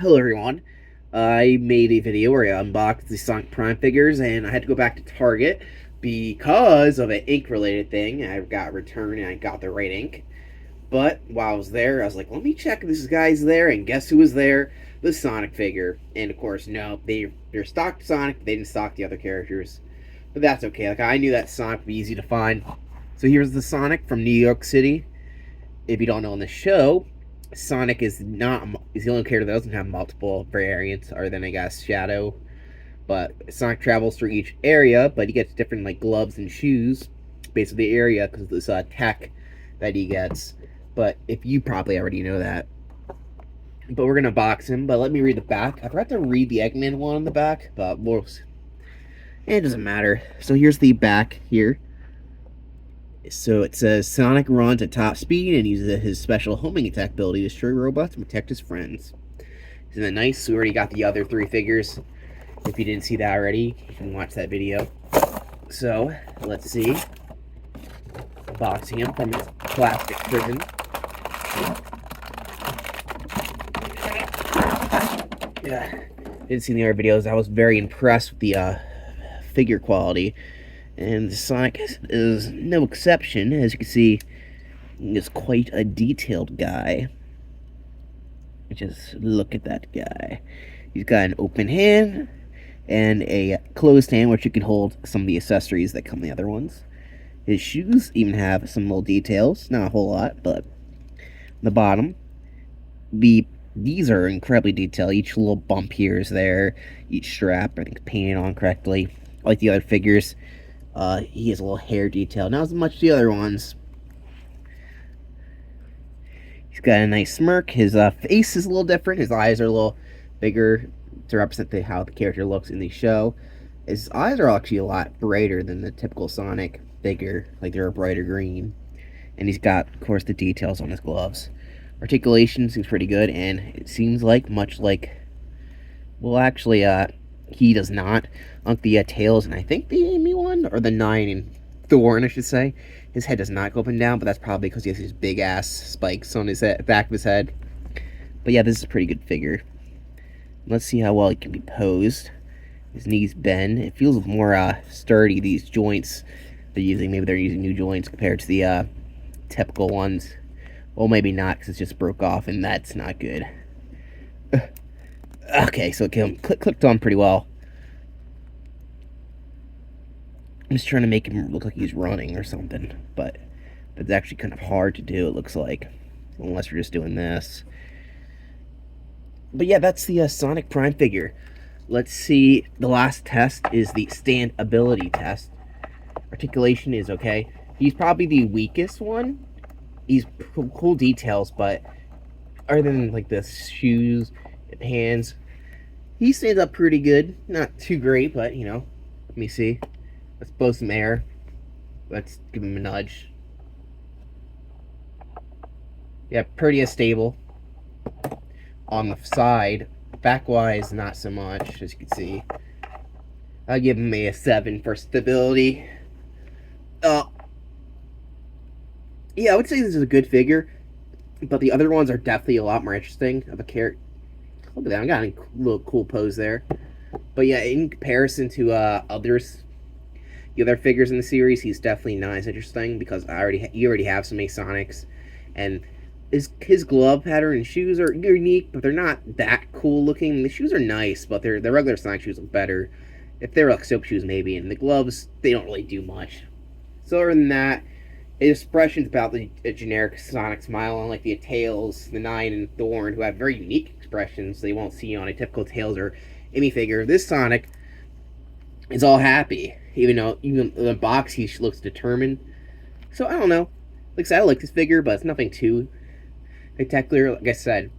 Hello everyone. I made a video where I unboxed the Sonic Prime figures and I had to go back to Target because of an ink related thing. I got returned and I got the right ink. But while I was there, I was like, let me check if this guy's there, and guess who was there? The Sonic figure. And of course, no, they're stocked Sonic, they didn't stock the other characters. But that's okay. Like I knew that Sonic would be easy to find. So here's the Sonic from New York City. If you don't know, in the show, Sonic is the only character that doesn't have multiple variants, other than I guess Shadow. But Sonic travels through each area, but he gets different like gloves and shoes based on the area because of this tech that he gets. But if you probably already know that. But we're gonna box him. But let me read the back. I forgot to read the Eggman one on the back, but it doesn't matter. So here's the back here. So it says Sonic runs at top speed and uses his special homing attack ability to destroy robots and protect his friends. Isn't that nice? We already got the other three figures. If you didn't see that already, you can watch that video. So, let's see. Boxing him from his plastic prison. Yeah, didn't see the other videos. I was very impressed with the figure quality. And Sonic is no exception. As you can see, he is quite a detailed guy. Just look at that guy. He's got an open hand and a closed hand, which you can hold some of the accessories that come in the other ones. His shoes even have some little details. Not a whole lot, but the bottom. These are incredibly detailed. Each little bump here is there. Each strap, I think, is painted on correctly. Like the other figures. He has a little hair detail. Not as much as the other ones. He's got a nice smirk. His face is a little different. His eyes are a little bigger to represent how the character looks in the show. His eyes are actually a lot brighter than the typical Sonic figure. Like they're a brighter green. And he's got, of course, the details on his gloves. Articulation seems pretty good, and it seems like much like... Well, actually, he does not. Unlike the Tails and I think the Amy one, or the 9 and Thorn, I should say. His head does not go up and down, but that's probably because he has these big ass spikes on his back of his head. But yeah, this is a pretty good figure. Let's see how well he can be posed. His knees bend. It feels more sturdy, these joints they're using. Maybe they're using new joints compared to the typical ones. Well, maybe not, because it just broke off, and that's not good. Okay, so it clicked on pretty well. I'm just trying to make him look like he's running or something, but that's actually kind of hard to do, it looks like, unless we're just doing this. But yeah, that's the Sonic Prime figure. Let's see, the last test is the stand ability test. Articulation is okay. He's probably the weakest one. He's cool details, but other than like the shoes and hands, he stands up pretty good. Not too great, but you know, let me see. Let's blow some air. Let's give him a nudge. Yeah, pretty stable. On the side, back-wise, not so much, as you can see. I'll give him a 7 for stability. Yeah, I would say this is a good figure, but the other ones are definitely a lot more interesting of a character. Look at that, I got a little cool pose there. But yeah, in comparison to the other figures in the series, he's definitely not as interesting because you already have so many Sonics, and his glove pattern and shoes are unique, but they're not that cool looking. The shoes are nice, but the regular Sonic shoes look better. If they were like soap shoes, maybe, and the gloves, they don't really do much. So other than that, his expression's about the generic Sonic smile, unlike the Tails, the 9, and Thorn, who have very unique expressions they won't see on a typical Tails or Amy figure. This Sonic is all happy, even in the box he looks determined. So I don't know. Like I said, I like this figure, but it's nothing too spectacular. Like I said,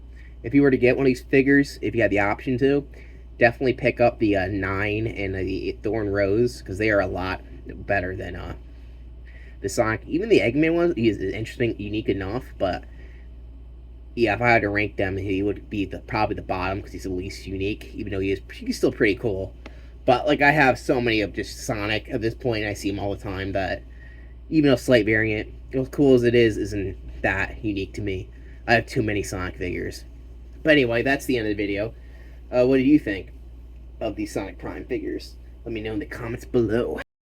if you were to get one of these figures, if you had the option to, definitely pick up the 9 and the Thorn Rose, because they are a lot better than the Sonic. Even the Eggman one is interesting, unique enough, but yeah, if I had to rank them, he would be probably the bottom because he's the least unique, even though he's still pretty cool. But like I have so many of just Sonic at this point, I see him all the time, that even a slight variant, as cool as it is, isn't that unique to me. I have too many Sonic figures. But anyway, that's the end of the video. What do you think of these Sonic Prime figures? Let me know in the comments below.